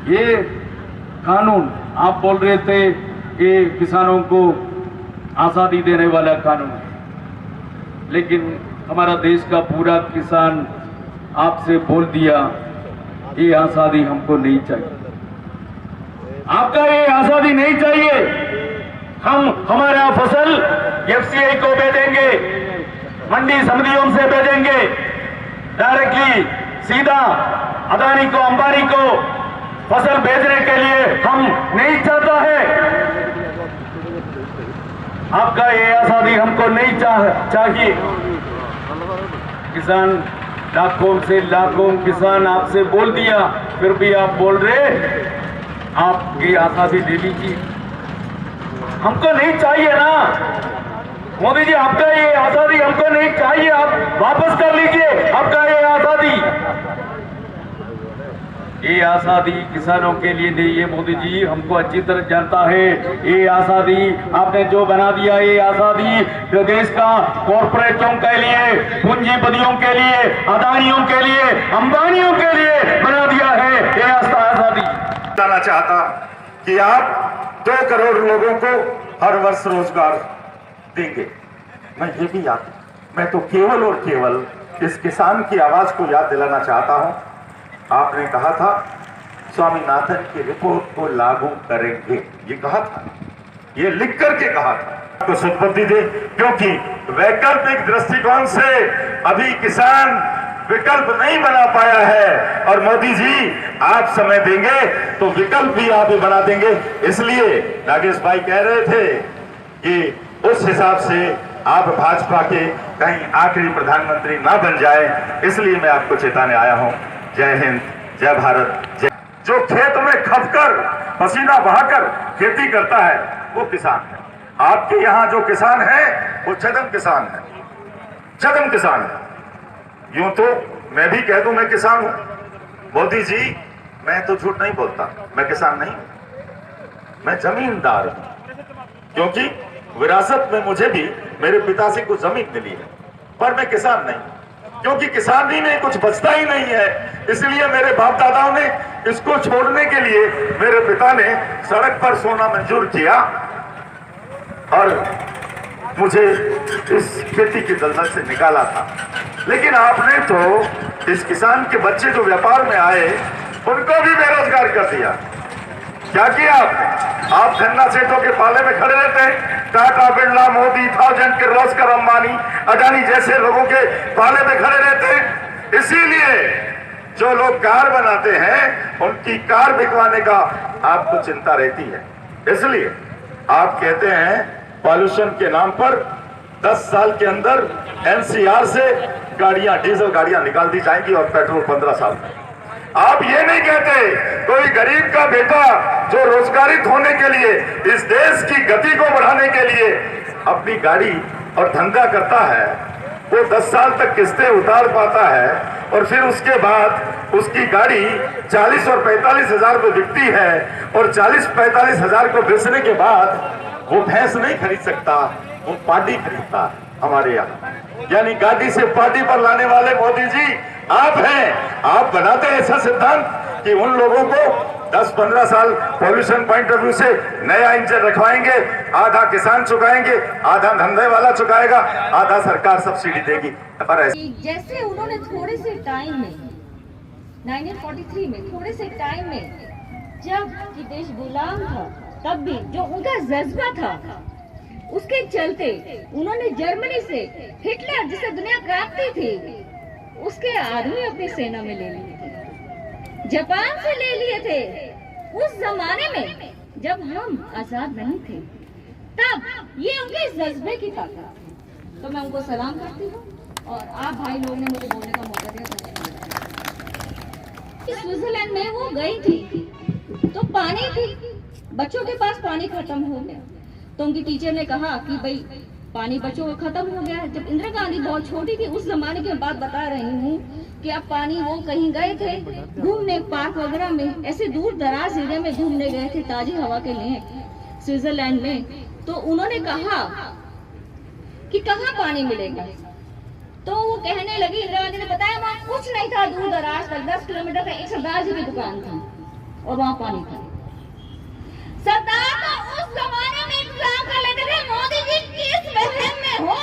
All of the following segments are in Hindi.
ये कानून आप बोल रहे थे ये किसानों को आज़ादी देने वाला कानून है, लेकिन हमारा देश का पूरा किसान आपसे बोल दिया ये आज़ादी हमको नहीं चाहिए, आपका ये आज़ादी नहीं चाहिए। हम हमारा फसल एफसीआई को बेचेंगे, मंडी समितियों से बेचेंगे, डायरेक्टली सीधा अदानी को अंबानी को फसल बेचने के लिए हम नहीं चाहता है। आपका ये आज़ादी हमको नहीं चाहिए। किसान लाखों से लाखों किसान आपसे बोल दिया, फिर भी आप बोल रहे आपकी आज़ादी दे दीजिए, हमको नहीं चाहिए ना मोदी जी, आपका ये आज़ादी हमको नहीं चाहिए, आप वापस कर लीजिए आपका ये आज़ादी। ये आज़ादी किसानों के लिए नहीं है मोदी जी, हमको अच्छी तरह जानता है। ये आज़ादी आपने जो बना दिया, ये आज़ादी देश का कॉर्पोरेटों के लिए, पूंजीपतियों के लिए, अदानियों के लिए, अंबानियों के लिए बना दिया है ये आज़ादी। बताना चाहता कि आप 2 करोड़ लोगों को हर वर्ष रोजगार देंगे। मैं ये भी याद, मैं तो केवल और केवल इस किसान की आवाज को याद दिलाना चाहता हूं। आपने कहा था स्वामीनाथन की रिपोर्ट को लागू करेंगे, ये कहा था, ये लिख करके कहा था। तो संपत्ति दे, क्योंकि वैकल्पिक दृष्टिकोण से अभी किसान विकल्प नहीं बना पाया है, और मोदी जी आप समय देंगे तो विकल्प भी आप ही बना देंगे। इसलिए नागेश भाई कह रहे थे कि उस हिसाब से आप भाजपा के कहीं आखिरी प्रधानमंत्री ना बन जाए, इसलिए मैं आपको चेताने आया हूं। जय हिंद, जय भारत, जय। जो खेत में खपकर पसीना बहाकर खेती करता है वो किसान है। आपके यहाँ जो किसान है वो छदम किसान है, छदम किसान है। यूं तो मैं भी कह दूं मैं किसान हूं, मोदी जी मैं तो झूठ नहीं बोलता, मैं किसान नहीं, मैं जमींदार हूं, क्योंकि विरासत में मुझे भी मेरे पिता से कुछ जमीन मिली है, पर मैं किसान नहीं, क्योंकि किसानी में कुछ बचता ही नहीं है। इसलिए मेरे बाप दादाओं ने इसको छोड़ने के लिए मेरे पिता ने सड़क पर सोना मंजूर किया और मुझे इस खेती की दलदल से निकाला था। लेकिन आपने तो इस किसान के बच्चे जो व्यापार में आए उनको भी बेरोजगार कर दिया। क्या किया आप गन्ना सेठों के पाले में खड़े रहते हैं, टाटा, बिरला, मोदी, थाउजेंड किर्लोस्कर, अंबानी, अडानी जैसे लोगों के पाले में खड़े रहते हैं। इसीलिए जो लोग कार बनाते हैं उनकी कार बिकवाने का आपको चिंता रहती है। इसलिए आप कहते हैं पॉल्यूशन के नाम पर 10 साल के अंदर एनसीआर से गाड़ियां, डीजल गाड़ियां निकाल दी जाएंगी और पेट्रोल 15 साल में। आप ये नहीं कहते कोई गरीब का बेटा जो रोजगारित होने के लिए, इस देश की गति को बढ़ाने के लिए अपनी गाड़ी और धंधा करता है, वो 10 साल तक किस्तें उतार पाता है और फिर उसके बाद उसकी गाड़ी 40 और 45 हजार में बिकती है और 40-45 हजार को बेचने के बाद वो भैंस नहीं खरीद सकता, वो पार्टी खरीदता है हमारे यहाँ। यानी गाड़ी से पार्टी पर लाने वाले मोदी जी आप हैं। आप बनाते हैं ऐसा सिद्धांत कि उन लोगों को 10-15 साल पॉल्यूशन पॉइंट ऑफ व्यू से नया इंजन रखवाएंगे, आधा किसान चुकाएंगे, आधा धंधे वाला चुकाएगा, आधा सरकार सब्सिडी देगी। पर जैसे उन्होंने थोड़े से टाइम में 1943 में थोड़े से टाइम में जब कि देश गुलाम था, तब भी जो उनका जज्बा था उसके चलते उन्होंने जर्मनी से हिटलर जिसे दुनिया कांपती थी उसके आदमी अपनी सेना में ले लिए थे, जापान से ले लिए थे। उस जमाने में जब हम आजाद नहीं थे तब ये उनके जज्बे की ताकत थी। तो मैं उनको सलाम करती हूँ और आप भाई लोगों ने मुझे बोलने का मौका दिया। स्विट्जरलैंड में वो गई थी तो पानी थी, बच्चों के पास पानी खत्म हो गया तो उनकी टीचर ने कहा कि भाई पानी बच्चों को खत्म हो गया है। जब इंदिरा गांधी बहुत छोटी थी उस जमाने की बात बता रही हूँ कि अब पानी, वो कहीं गए थे घूमने पार्क वगैरह में, ऐसे दूर दराज एरिया में घूमने गए थे ताजी हवा के लिए स्विट्जरलैंड में। तो उन्होंने कहा कि कहाँ पानी मिलेगा, तो वो कहने लगी, इंदिरा गांधी ने बताया वहाँ कुछ नहीं था, दूर दराज तक 10 किलोमीटर का एक सरदार जी की दुकान थी और वहां पानी था। सरदार तो उस जमाने में इंतजाम कर लेते थे। मोदी जी किस वहम में हो,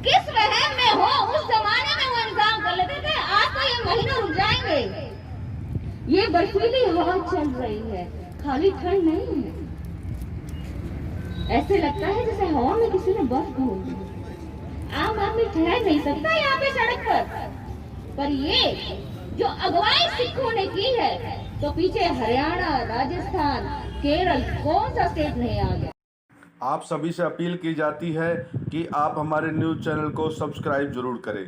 किस वहम में हो? उस जमाने में वो इंतजाम कर लेते थे। आज तो ये महीनों रुक जाएंगे। ये बर्फीली हवा चल रही है, खाली ठंड नहीं है। ऐसे लगता है जैसे हवा में किसी ने बर्फ घोल दी। आम आदमी ठहर नहीं सकता यहाँ पे सड़क पर ये जो अगुवाई सिखों ने की है, तो पीछे हरियाणा, राजस्थान, केरल, कौन सा स्टेट नहीं आ गया। आप सभी से अपील की जाती है कि आप हमारे न्यूज़ चैनल को सब्सक्राइब जरूर करें।